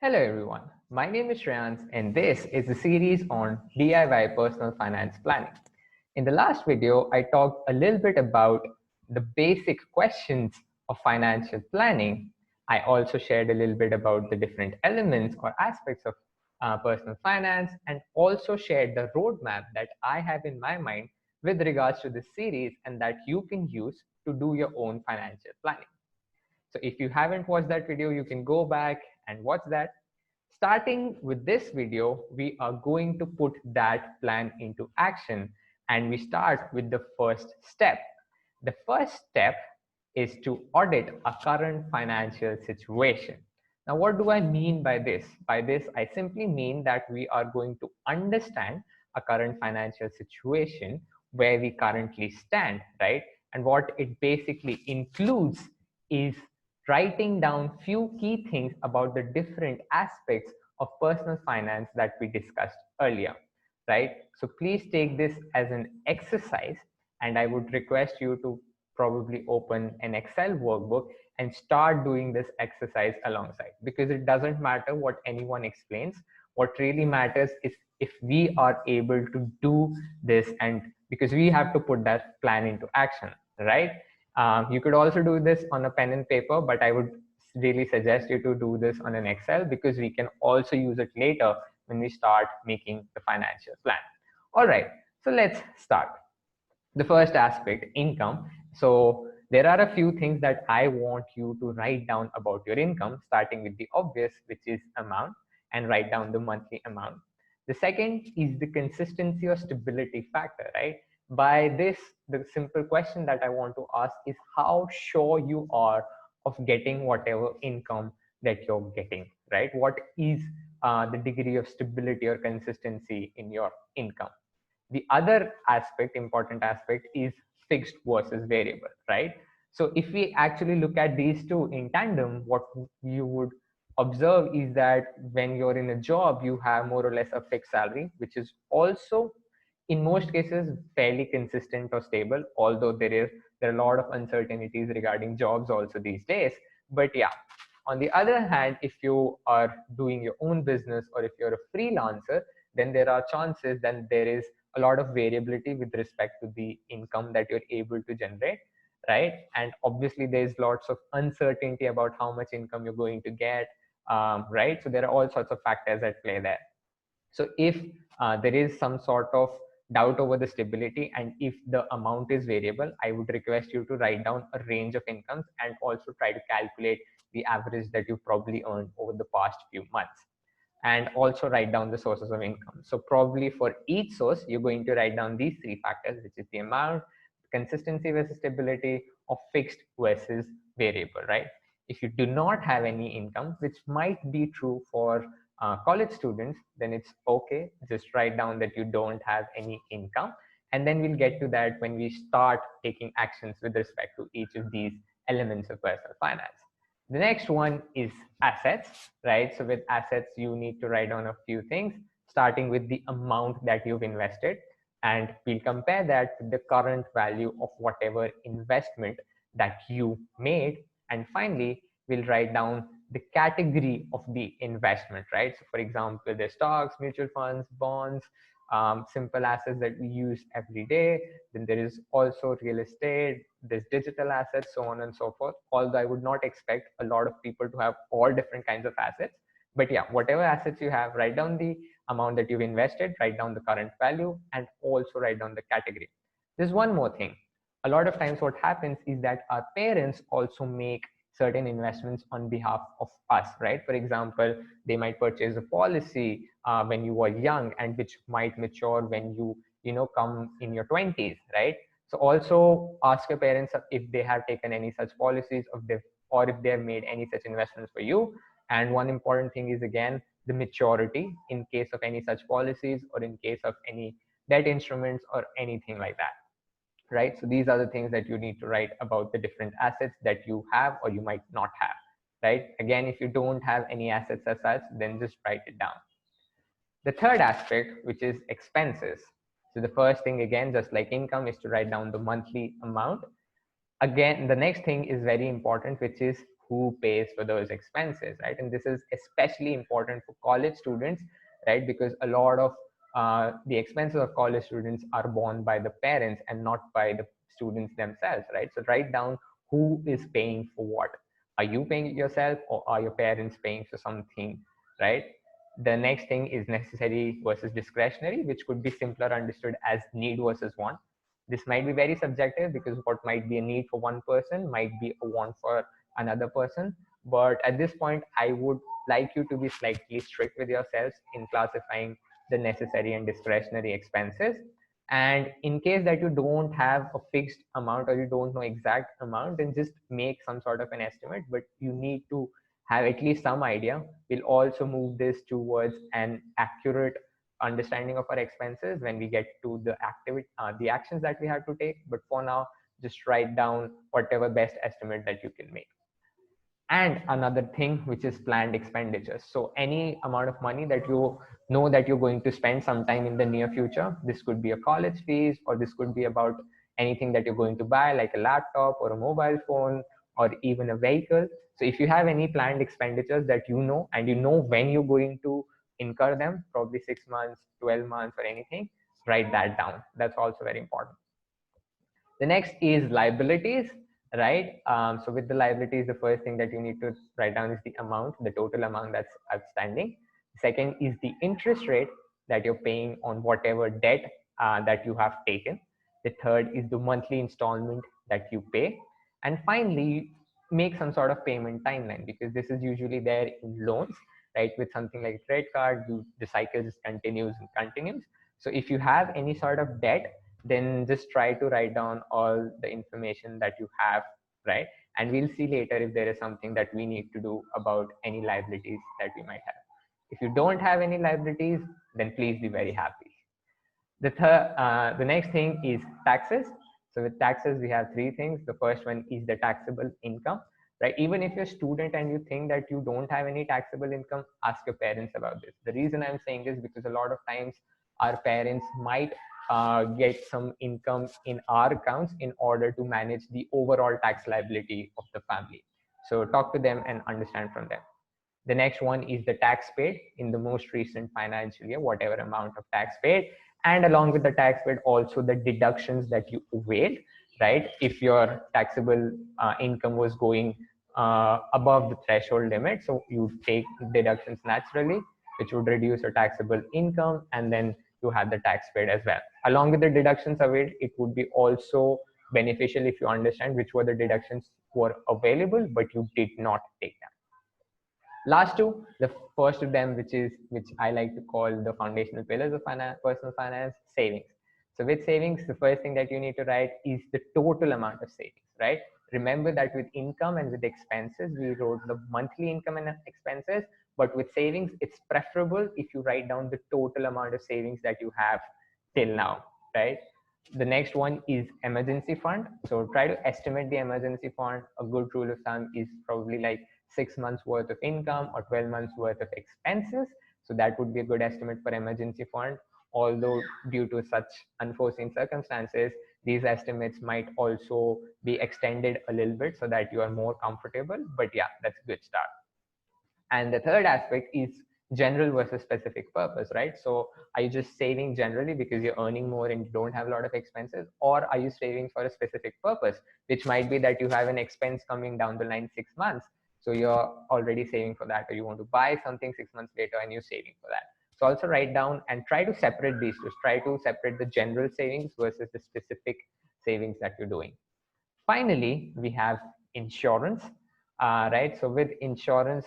Hello everyone, my name is Shreyans and this is a series on DIY personal finance planning. In the last video, I talked a little bit about the basic questions of financial planning. I also shared a little bit about the different elements or aspects of personal finance and also shared the roadmap that I have in my mind with regards to this series and that you can use to do your own financial planning. So if you haven't watched that video, you can go back and watch that. Starting with this video, we are going to put that plan into action and we start with the first step. The first step is to audit a current financial situation. Now, what do I mean by this? By this, I simply mean that we are going to understand a current financial situation where we currently stand, right? And what it basically includes is writing down few key things about the different aspects of personal finance that we discussed earlier, right? So please take this as an exercise and I would request you to probably open an Excel workbook and start doing this exercise alongside, because it doesn't matter what anyone explains. What really matters is if we are able to do this, and because we have to put that plan into action, right? You could also do this on a pen and paper, but I would really suggest you to do this on an Excel because we can also use it later when we start making the financial plan. All right, so let's start. The first aspect, income. So there are a few things that I want you to write down about your income, starting with the obvious, which is amount, and write down the monthly amount. The second is the consistency or stability factor, right? By this, the simple question that I want to ask is how sure you are of getting whatever income that you're getting, right? What is the degree of stability or consistency in your income? The other aspect, important aspect, is fixed versus variable, right? So if we actually look at these two in tandem, what you would observe is that when you're in a job, you have more or less a fixed salary, which is also in most cases fairly consistent or stable, although there are a lot of uncertainties regarding jobs also these days. But yeah, on the other hand, if you are doing your own business or if you're a freelancer, then there are chances that there is a lot of variability with respect to the income that you're able to generate, right? And obviously there's lots of uncertainty about how much income you're going to get, right? So there are all sorts of factors at play there. So if there is some sort of doubt over the stability and if the amount is variable, I would request you to write down a range of incomes and also try to calculate the average that you've probably earned over the past few months, and also write down the sources of income. So probably for each source, you're going to write down these three factors, which is the amount, consistency versus stability, or fixed versus variable, right? If you do not have any income, which might be true for college students, then it's okay. Just write down that you don't have any income. And then we'll get to that when we start taking actions with respect to each of these elements of personal finance. The next one is assets, right? So with assets, you need to write down a few things, starting with the amount that you've invested. And we'll compare that with the current value of whatever investment that you made. And finally, we'll write down the category of the investment, right? So for example, there's stocks, mutual funds, bonds, simple assets that we use every day. Then there is also real estate, there's digital assets, so on and so forth. Although I would not expect a lot of people to have all different kinds of assets. But yeah, whatever assets you have, write down the amount that you've invested, write down the current value, and also write down the category. There's one more thing. A lot of times what happens is that our parents also make certain investments on behalf of us, right? For example, they might purchase a policy when you were young and which might mature when you come in your 20s, right? So also ask your parents if they have taken any such policies or if they have made any such investments for you. And one important thing is again the maturity in case of any such policies or in case of any debt instruments or anything like that, right? So these are the things that you need to write about the different assets that you have or you might not have, right? Again, if you don't have any assets as such, then just write it down. The third aspect, which is expenses. So the first thing, again, just like income, is to write down the monthly amount. Again, the next thing is very important, which is who pays for those expenses, right? And this is especially important for college students, right? Because a lot of the expenses of college students are borne by the parents and not by the students themselves, right? So write down who is paying for what. Are you paying it yourself, or are your parents paying for something, right? The next thing is necessary versus discretionary, which could be simpler understood as need versus want. This might be very subjective because what might be a need for one person might be a want for another person. But at this point, I would like you to be slightly strict with yourselves in classifying the necessary and discretionary expenses. And in case that you don't have a fixed amount or you don't know exact amount, then just make some sort of an estimate, but you need to have at least some idea. We'll also move this towards an accurate understanding of our expenses when we get to the activity, the actions that we have to take. But for now, just write down whatever best estimate that you can make. And another thing, which is planned expenditures. So any amount of money that you know that you're going to spend sometime in the near future, this could be a college fees, or this could be about anything that you're going to buy, like a laptop or a mobile phone or even a vehicle. So if you have any planned expenditures that you know, and you know when you're going to incur them, probably 6 months, 12 months or anything, write that down. That's also very important. The next is liabilities, right? So with the liabilities, the first thing that you need to write down is the amount, the total amount that's outstanding. Second is the interest rate that you're paying on whatever debt that you have taken. The third is the monthly installment that you pay. And finally, make some sort of payment timeline, because this is usually there in loans, right? With something like a credit card, the cycle just continues and continues. So if you have any sort of debt, then just try to write down all the information that you have, right? And we'll see later if there is something that we need to do about any liabilities that we might have. If you don't have any liabilities, then please be very happy. The next thing is taxes. So with taxes, we have three things. The first one is the taxable income, right? Even if you're a student and you think that you don't have any taxable income, ask your parents about this. The reason I'm saying this because a lot of times our parents might get some income in our accounts in order to manage the overall tax liability of the family. So talk to them and understand from them. The next one is the tax paid in the most recent financial year, whatever amount of tax paid. And along with the tax paid, also the deductions that you availed, right? If your taxable income was going above the threshold limit, so you take deductions naturally, which would reduce your taxable income, and then you have the tax paid as well. Along with the deductions availed, it would be also beneficial if you understand which were the deductions were available, but you did not take them. Last two, the first of them, which I like to call the foundational pillars of finance, personal finance, savings. So with savings, the first thing that you need to write is the total amount of savings, right? Remember that with income and with expenses, we wrote the monthly income and expenses, but with savings, it's preferable if you write down the total amount of savings that you have till now, right? The next one is emergency fund. So try to estimate the emergency fund. A good rule of thumb is probably like 6 months worth of income or 12 months worth of expenses. So that would be a good estimate for emergency fund. Although due to such unforeseen circumstances, these estimates might also be extended a little bit so that you are more comfortable. But yeah, that's a good start. And the third aspect is general versus specific purpose, right? So are you just saving generally because you're earning more and you don't have a lot of expenses, or are you saving for a specific purpose, which might be that you have an expense coming down the line 6 months, so you're already saving for that, or you want to buy something 6 months later and you're saving for that. So also write down and try to separate these two. Try to separate the general savings versus the specific savings that you're doing. Finally, we have insurance, right? So with insurance,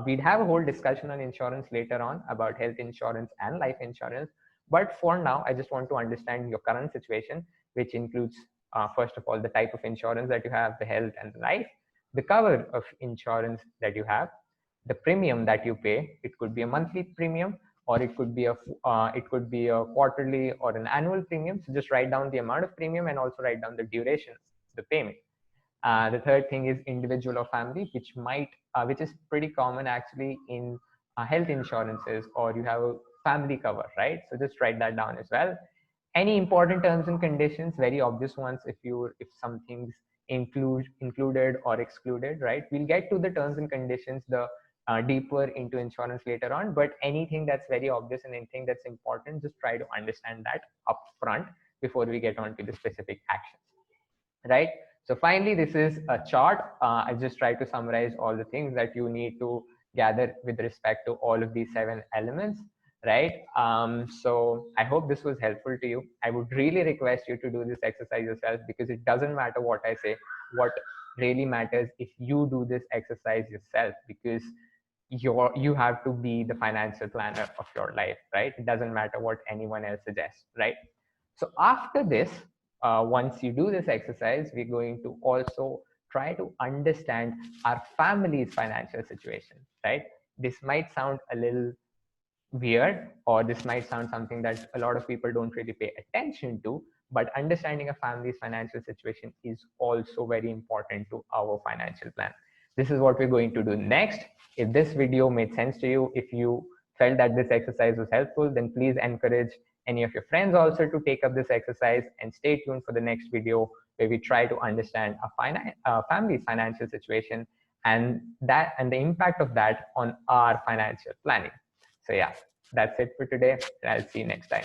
we'd have a whole discussion on insurance later on about health insurance and life insurance. But for now, I just want to understand your current situation, which includes, first of all, the type of insurance that you have, the health and the life, the cover of insurance that you have, the premium that you pay. It could be a monthly premium, or it could be a quarterly or an annual premium. So just write down the amount of premium and also write down the duration, the payment. The third thing is individual or family, which is pretty common actually in health insurances, or you have a family cover, right? So just write that down as well. Any important terms and conditions, very obvious ones. If something's included or excluded, right? We'll get to the terms and conditions, the deeper into insurance later on, but anything that's very obvious and anything that's important, just try to understand that upfront before we get on to the specific actions, right? So finally, this is a chart. I just try to summarize all the things that you need to gather with respect to all of these 7 elements, right? So I hope this was helpful to you. I would really request you to do this exercise yourself, because it doesn't matter what I say. What really matters if you do this exercise yourself, because you have to be the financial planner of your life, right? It doesn't matter what anyone else suggests, right? So after this, once you do this exercise, we're going to also try to understand our family's financial situation, right? This might sound a little weird, or this might sound something that a lot of people don't really pay attention to, but understanding a family's financial situation is also very important to our financial plan. This is what we're going to do next. If this video made sense to you, if you felt that this exercise was helpful, then please encourage any of your friends also to take up this exercise, and stay tuned for the next video where we try to understand a family's financial situation and the impact of that on our financial planning. So yeah, that's it for today. I'll see you next time.